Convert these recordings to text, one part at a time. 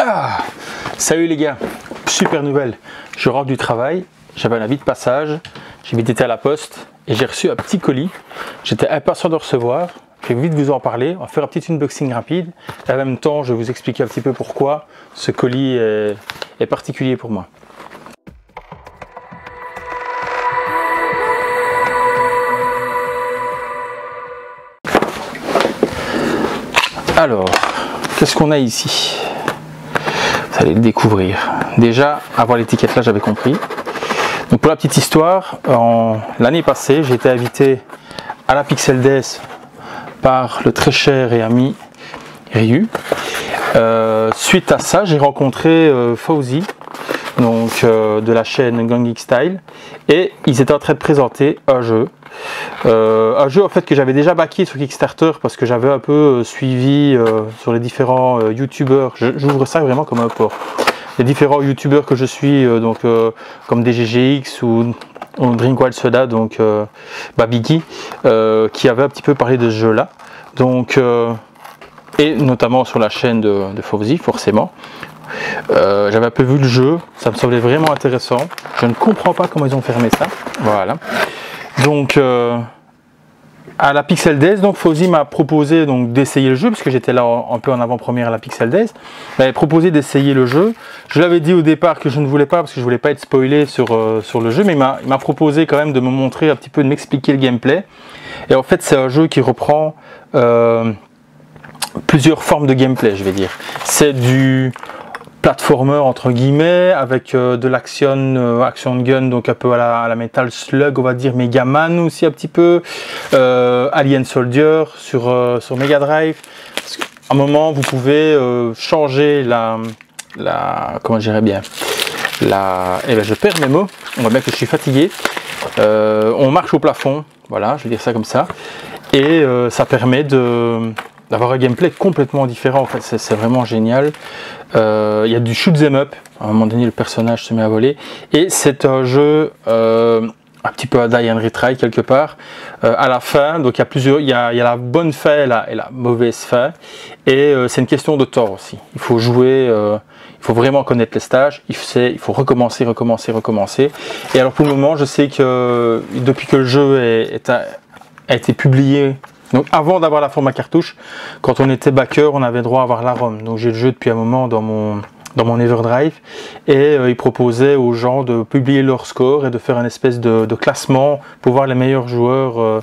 Ah, salut les gars, super nouvelle, je rentre du travail, j'avais un avis de passage, j'ai vite été à la poste et j'ai reçu un petit colis. J'étais impatient de recevoir, je vais vite vous en parler, on va faire un petit unboxing rapide et en même temps je vais vous expliquer un petit peu pourquoi ce colis est particulier pour moi. Alors, qu'est-ce qu'on a ici? Vous allez le découvrir. Déjà, avoir l'étiquette là, j'avais compris. Donc pour la petite histoire, l'année passée, j'ai été invité à la Pixel Days par le très cher et ami Ryu. Suite à ça, j'ai rencontré Fawzi, donc de la chaîne Gang Style, et ils étaient en train de présenter un jeu. En fait que j'avais déjà backé sur Kickstarter parce que j'avais un peu suivi sur les différents youtubeurs. J'ouvre ça vraiment comme un port. Les différents youtubeurs que je suis, comme DGGX ou Drink Wild Soda, donc Babiki, qui avaient un petit peu parlé de ce jeu là. Donc, et notamment sur la chaîne de Fawzi, forcément. J'avais un peu vu le jeu, ça me semblait vraiment intéressant. Je ne comprends pas comment ils ont fermé ça. Voilà. Donc à la Pixel Days, donc Fawzi m'a proposé d'essayer le jeu, parce que j'étais là un peu en avant-première à la Pixel Days. Il m'avait proposé d'essayer le jeu. Je lui avais dit au départ que je ne voulais pas, parce que je voulais pas être spoilé sur le jeu, mais il m'a proposé quand même de me montrer un petit peu, de m'expliquer le gameplay. Et en fait, c'est un jeu qui reprend plusieurs formes de gameplay, je vais dire. C'est du platformer entre guillemets, avec de l'action action gun, donc un peu à la Metal Slug, on va dire, Mega Man aussi un petit peu, Alien Soldier sur Mega Drive. À un moment, vous pouvez changer comment je dirais bien, je perds mes mots, on voit bien que je suis fatigué. On marche au plafond, voilà, je vais dire ça comme ça, et ça permet d'avoir un gameplay complètement différent. En fait, c'est vraiment génial. Il y a du shoot 'em up, à un moment donné le personnage se met à voler, et c'est un jeu un petit peu à die and retry quelque part. À la fin, donc il y a la bonne fin et la mauvaise fin, et c'est une question de temps aussi. Il faut jouer, il faut vraiment connaître les stages, il faut recommencer. Et alors pour le moment, je sais que depuis que le jeu a été publié, donc avant d'avoir la format cartouche, quand on était backer, on avait droit à avoir la ROM. Donc j'ai le jeu depuis un moment dans mon Everdrive, et ils proposaient aux gens de publier leur score et de faire une espèce de classement pour voir les meilleurs joueurs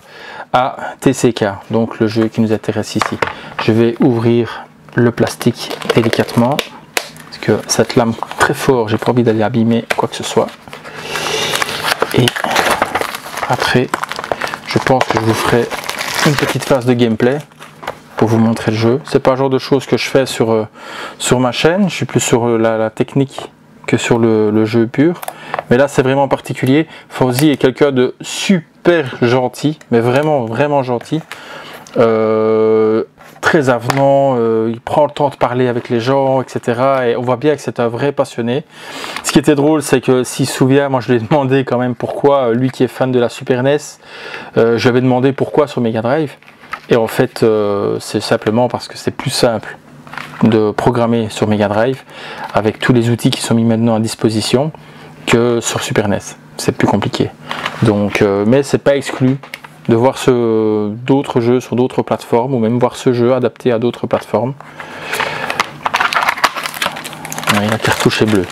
à TCK, donc le jeu qui nous intéresse ici. Je vais ouvrir le plastique délicatement, parce que cette lame très fort, j'ai pas envie d'aller abîmer quoi que ce soit. Et après, je pense que je vous ferai une petite phase de gameplay pour vous montrer le jeu. C'est pas le genre de choses que je fais sur ma chaîne, je suis plus sur la technique que sur le jeu pur, mais là c'est vraiment particulier. Fawzi est quelqu'un de super gentil, mais vraiment gentil, très avenant, il prend le temps de parler avec les gens, etc. Et on voit bien que c'est un vrai passionné. Ce qui était drôle, c'est que s'il se souvient, moi je lui ai demandé quand même pourquoi, lui qui est fan de la Super NES, je lui avais demandé pourquoi sur Mega Drive. Et en fait, c'est simplement parce que c'est plus simple de programmer sur Mega Drive avec tous les outils qui sont mis maintenant à disposition que sur Super NES. C'est plus compliqué. Donc, mais c'est pas exclu de voir d'autres jeux sur d'autres plateformes, ou même voir ce jeu adapté à d'autres plateformes. Oui, la cartouche est bleue.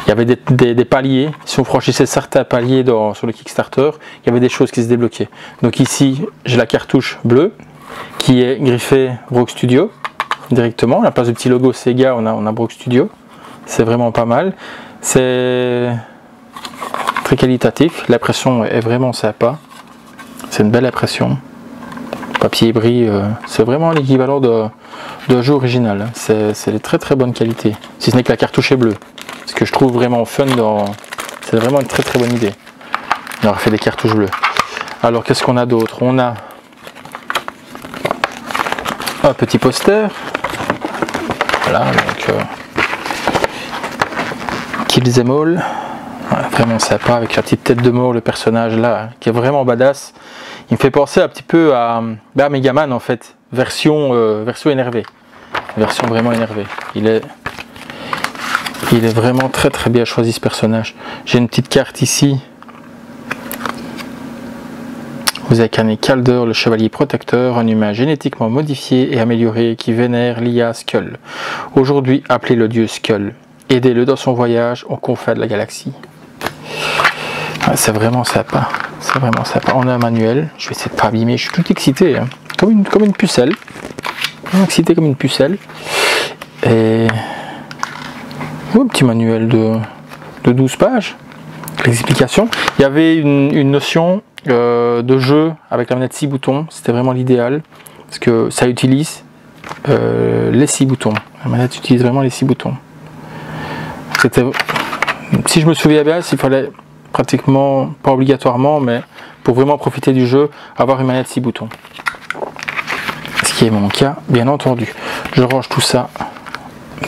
Il y avait des paliers. Si on franchissait certains paliers sur le Kickstarter, il y avait des choses qui se débloquaient. Donc ici, j'ai la cartouche bleue qui est griffée Brock Studio directement. À la place du petit logo Sega, on a Brock Studio. C'est vraiment pas mal. C'est très qualitatif. L'impression est vraiment sympa. C'est une belle impression. Le papier brille. C'est vraiment l'équivalent d'un jeu original. C'est de très bonne qualité. Si ce n'est que la cartouche est bleue. Ce que je trouve vraiment fun c'est vraiment une très bonne idée d'avoir fait des cartouches bleues. Alors qu'est-ce qu'on a d'autre? On a un petit poster, voilà, donc Kill Them All, voilà, vraiment sympa, avec la petite tête de mort, le personnage là qui est vraiment badass. Il me fait penser un petit peu à Mega Man en fait, version énervée. version vraiment énervée. Il est vraiment très très bien choisi ce personnage. J'ai une petite carte ici. Vous incarnez Calder, le chevalier protecteur, un humain génétiquement modifié et amélioré qui vénère l'IA Skull. Aujourd'hui, appelez le dieu Skull. Aidez-le dans son voyage aux confins de la galaxie. Ah, c'est vraiment sympa. C'est vraiment sympa. On a un manuel. Je vais essayer de ne pas abîmer. Je suis tout excité. Hein. Comme une pucelle. Excité comme une pucelle. Et un petit manuel de 12 pages. L'explication. Il y avait une notion de jeu avec la manette 6 boutons. C'était vraiment l'idéal. Parce que ça utilise les 6 boutons. La manette utilise vraiment les 6 boutons. C'était, si je me souviens bien, s'il fallait pratiquement, pas obligatoirement, mais pour vraiment profiter du jeu, avoir une manette 6 boutons. Ce qui est mon cas, bien entendu. Je range tout ça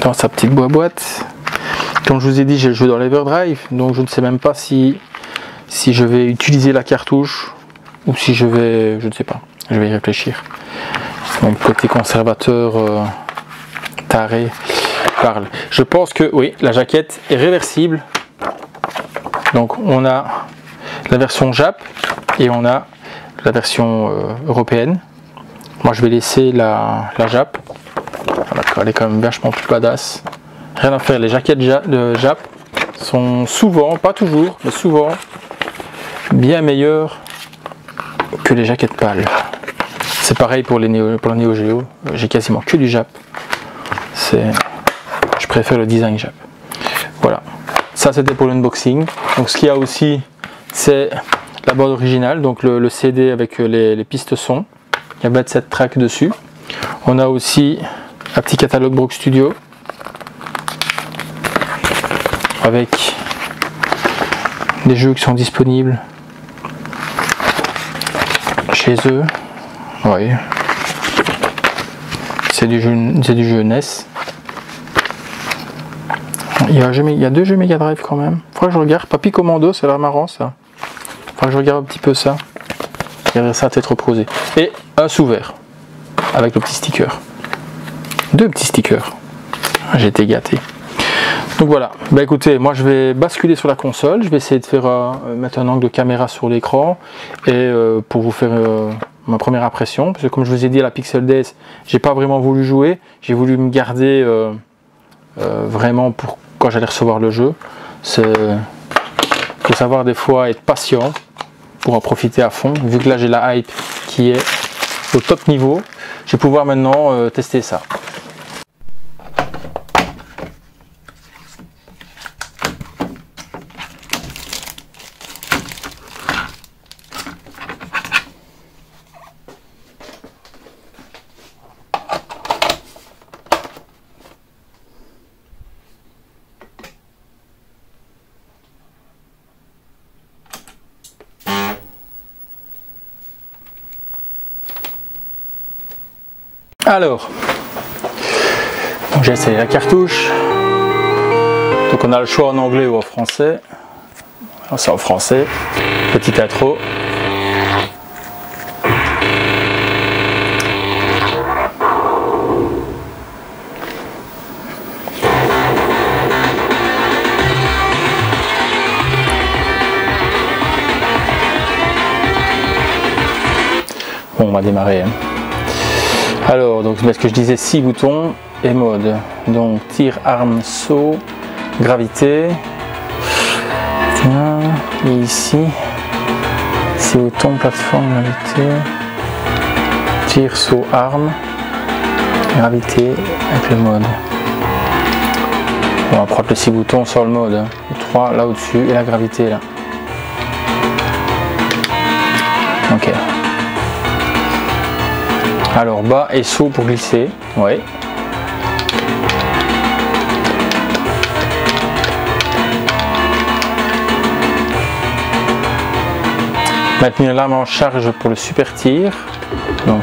dans sa petite boîte. Comme je vous ai dit, j'ai le jeu dans l'Everdrive, donc je ne sais même pas si je vais utiliser la cartouche ou si je vais, je ne sais pas, je vais y réfléchir. Mon côté conservateur taré parle. Je pense que oui, la jaquette est réversible. Donc on a la version Jap et on a la version européenne. Moi je vais laisser la Jap. Elle est quand même vachement plus badass. Rien à faire, les jaquettes de Jap sont souvent, pas toujours, mais souvent bien meilleures que les jaquettes pâles. C'est pareil pour la Neo Geo, j'ai quasiment que du Jap. Je préfère le design Jap. Voilà, ça c'était pour l'unboxing. Donc ce qu'il y a aussi, c'est la boîte originale, donc le CD avec les pistes son. Il y a 27 tracks dessus. On a aussi un petit catalogue Brook Studio avec des jeux qui sont disponibles chez eux. Oui. C'est du jeu NES. Il y a 2 jeux Mega Drive quand même. Faudra que je regarde. Papy Commando, ça a l'air marrant ça. Faudra que je regarde un petit peu ça. Regarder ça à tête reposée. Et un sous-vert avec le petit sticker. 2 petits stickers. J'ai été gâté. Donc voilà. Bah écoutez, moi je vais basculer sur la console. Je vais essayer de mettre un angle de caméra sur l'écran et pour vous faire ma première impression. Parce que comme je vous ai dit à la Pixel Days, j'ai pas vraiment voulu jouer. J'ai voulu me garder vraiment pour quand j'allais recevoir le jeu. Il faut savoir des fois être patient pour en profiter à fond. Vu que là j'ai la hype qui est au top niveau, je vais pouvoir maintenant tester ça. Alors, j'ai essayé la cartouche. Donc on a le choix en anglais ou en français. Alors c'est en français. Petite intro. Bon, on va démarrer. Hein. Alors, donc ce que je disais, 6 boutons et mode. Donc tir, arme, saut, gravité. Tiens, et ici, 6 boutons, plateforme, gravité. Tir, saut, arme, gravité avec le mode. On va prendre les 6 boutons sur le mode. Le 3 là au-dessus et la gravité là. Ok. Alors bas et saut pour glisser, ouais. Maintenir l'arme en charge pour le super tir. Donc.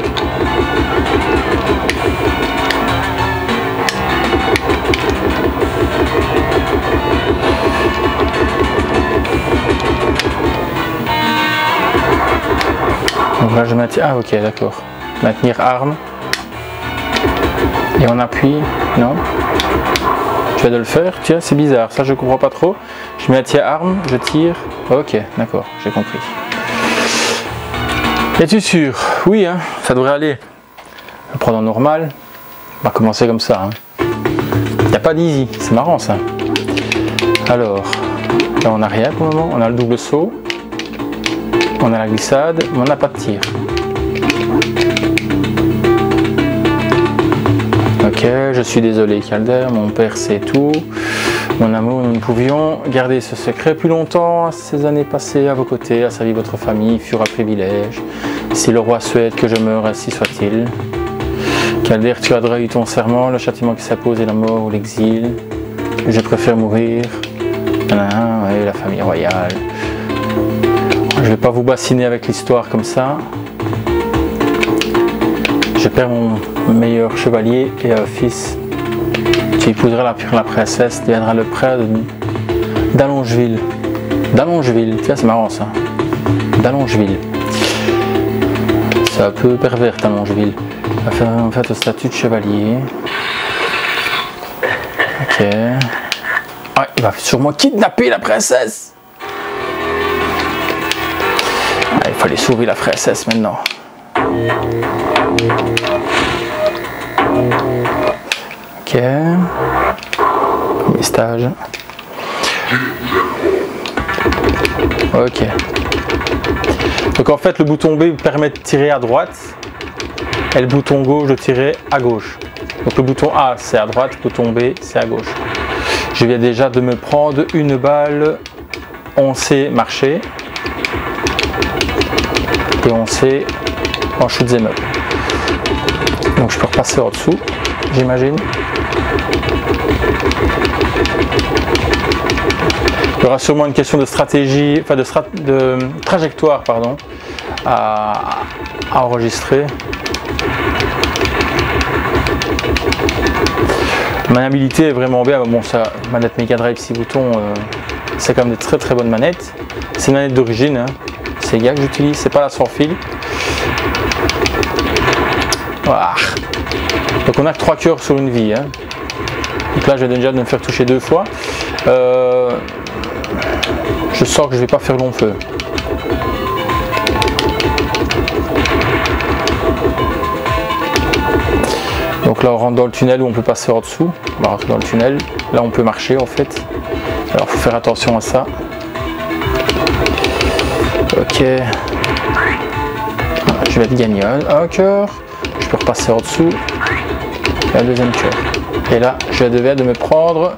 Donc là je maintiens. Ah ok, d'accord. Maintenir arme. Et on appuie, non? Je viens de le faire, tiens, c'est bizarre, ça je comprends pas trop. Je mets la tire arme, je tire, ok, d'accord, j'ai compris. Es-tu sûr? Oui, hein, ça devrait aller. Je vais prendre en normal, on va commencer comme ça. Hein. Il n'y a pas d'easy, c'est marrant ça. Alors, là on n'a rien pour le moment, on a le double saut, on a la glissade, mais on n'a pas de tir. Ok, je suis désolé Calder, mon père sait tout. Mon amour, nous ne pouvions garder ce secret plus longtemps. Ces années passées à vos côtés, à servir votre famille, furent un privilège. Si le roi souhaite que je meure, ainsi soit-il. Calder, tu as trahi ton serment, le châtiment qui s'impose est la mort ou l'exil. Je préfère mourir. Et la famille royale. Je ne vais pas vous bassiner avec l'histoire comme ça. Je perds mon meilleur chevalier et un fils. Tu épouseras la princesse, deviendra le prêtre d'Allongeville. D'Allongeville, tiens c'est marrant ça. D'Allongeville. C'est un peu pervers Allongeville. Va faire en fait le statut de chevalier. Ok. Ah, il va sûrement kidnapper la princesse. Ah, il fallait sauver la princesse maintenant. Ok. Premier stage. Ok. Donc en fait le bouton B permet de tirer à droite et le bouton gauche de tirer à gauche. Donc le bouton A c'est à droite, le bouton B c'est à gauche. Je viens déjà de me prendre une balle. On sait marcher. Et on sait en shoot them up. Donc je peux repasser en dessous, j'imagine. Il y aura sûrement une question de stratégie, enfin de trajectoire pardon, à enregistrer. La maniabilité est vraiment bien. Bon, ça, manette Mega Drive 6 boutons, c'est quand même de très bonnes manettes. C'est une manette d'origine, hein. C'est Sega que j'utilise, c'est pas la sans fil. Voilà. Donc on a que 3 cœurs sur une vie. Hein. Donc là je vais déjà me faire toucher 2 fois. Je sens que je vais pas faire long feu. Donc là on rentre dans le tunnel où on peut passer en dessous. On va rentrer dans le tunnel. Là on peut marcher en fait. Alors il faut faire attention à ça. Ok. Je vais gagner un cœur. Je peux repasser en dessous. Et un deuxième cœur. Et là je devais me prendre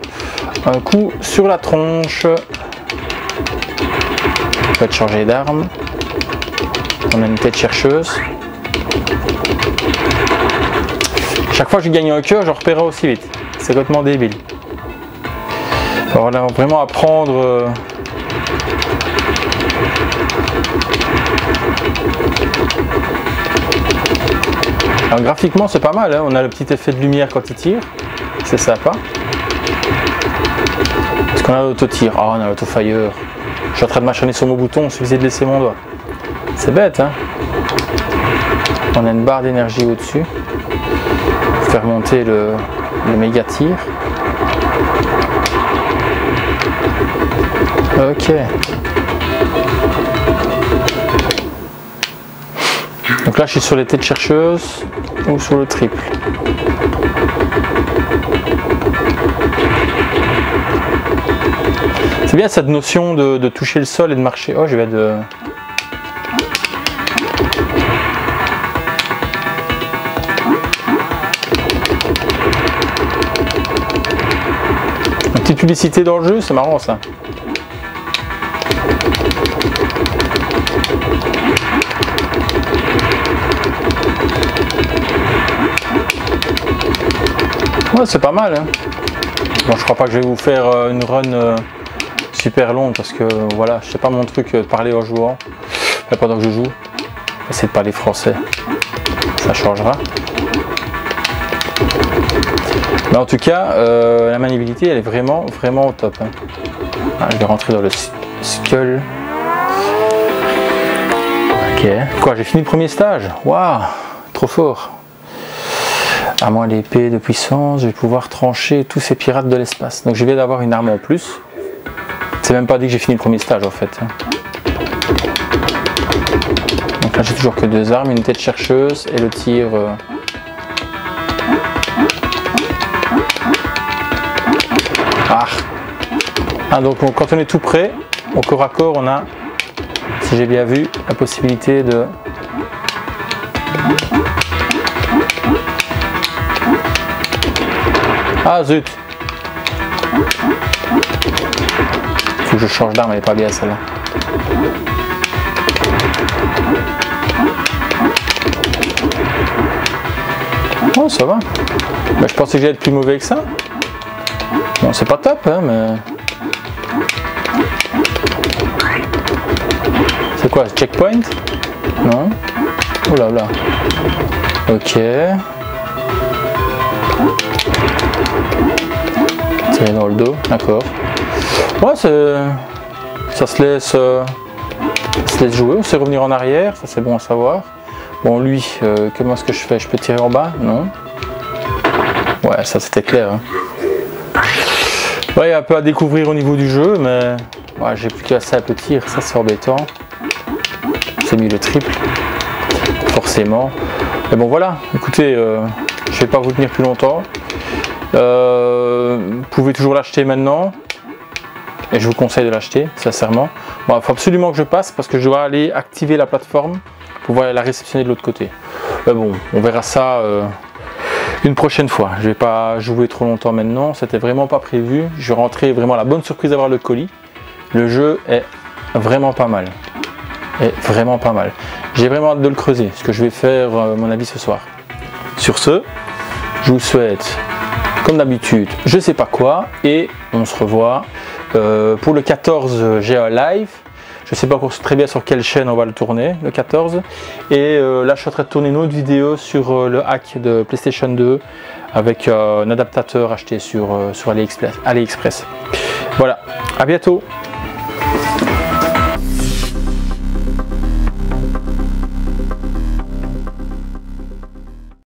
un coup sur la tronche. Je vais changer d'arme. On a une tête chercheuse. Chaque fois que je gagne un cœur, je repérerai aussi vite. C'est complètement débile. Alors là, vraiment apprendre. Alors graphiquement, c'est pas mal. Hein. On a le petit effet de lumière quand il tire. C'est sympa. Parce qu'on a l'auto-tir. Oh, on a l'auto-fire. Je suis en train de m'acharner sur mon bouton, il suffisait de laisser mon doigt. C'est bête, hein. On a une barre d'énergie au-dessus. Pour faire monter le méga tir. Ok. Donc là, je suis sur les têtes chercheuses ou sur le triple. C'est bien cette notion de toucher le sol et de marcher. Oh, je vais de... Une petite publicité dans le jeu, c'est marrant ça. Ouais, c'est pas mal. Hein. Bon, je crois pas que je vais vous faire une run super longue parce que voilà, c'est pas mon truc de parler en jouant. Pendant que je joue, essayer de parler français, ça changera. Mais en tout cas, la maniabilité elle est vraiment au top. Hein. Ah, je vais rentrer dans le skull. Ok. Quoi, j'ai fini le premier stage. Waouh, trop fort. À moins l'épée de puissance, je vais pouvoir trancher tous ces pirates de l'espace. Donc je viens d'avoir une arme en plus. C'est même pas dit que j'ai fini le premier stage en fait. Donc là j'ai toujours que 2 armes, une tête chercheuse et le tir. Ah, donc quand on est tout près, au corps à corps, on a, si j'ai bien vu, la possibilité de... Ah zut! Faut que je change d'arme, elle est pas bien celle-là. Oh, ça va. Mais je pensais que j'allais être plus mauvais que ça. Bon, c'est pas top, hein, mais... C'est quoi, checkpoint? Non? Oh là là. Ok. Tirer dans le dos, d'accord. Ouais, ça se laisse jouer, on sait revenir en arrière, ça c'est bon à savoir. Bon, lui, comment est-ce que je fais? Je peux tirer en bas? Non? Ouais, ça c'était clair. Hein. Ouais, il y a un peu à découvrir au niveau du jeu, mais ouais, j'ai plus qu'assez un peu tir, ça c'est embêtant. C'est mis le triple, forcément. Mais bon voilà, écoutez, je vais pas vous tenir plus longtemps. Vous pouvez toujours l'acheter maintenant. Et je vous conseille de l'acheter, sincèrement. Bon, il faut absolument que je passe parce que je dois aller activer la plateforme pour pouvoir la réceptionner de l'autre côté. Mais bon, on verra ça une prochaine fois. Je vais pas jouer trop longtemps maintenant, c'était vraiment pas prévu. Je vais rentrer vraiment à la bonne surprise d'avoir le colis. Le jeu est vraiment pas mal. Vraiment pas mal. J'ai vraiment hâte de le creuser, ce que je vais faire mon avis ce soir. Sur ce, je vous souhaite, comme d'habitude, je sais pas quoi, et on se revoit pour le 14. J'ai un live. Je sais pas encore très bien sur quelle chaîne on va le tourner, le 14. Et là, je suis en train de tourner une autre vidéo sur le hack de PlayStation 2 avec un adaptateur acheté sur AliExpress. Voilà, à bientôt.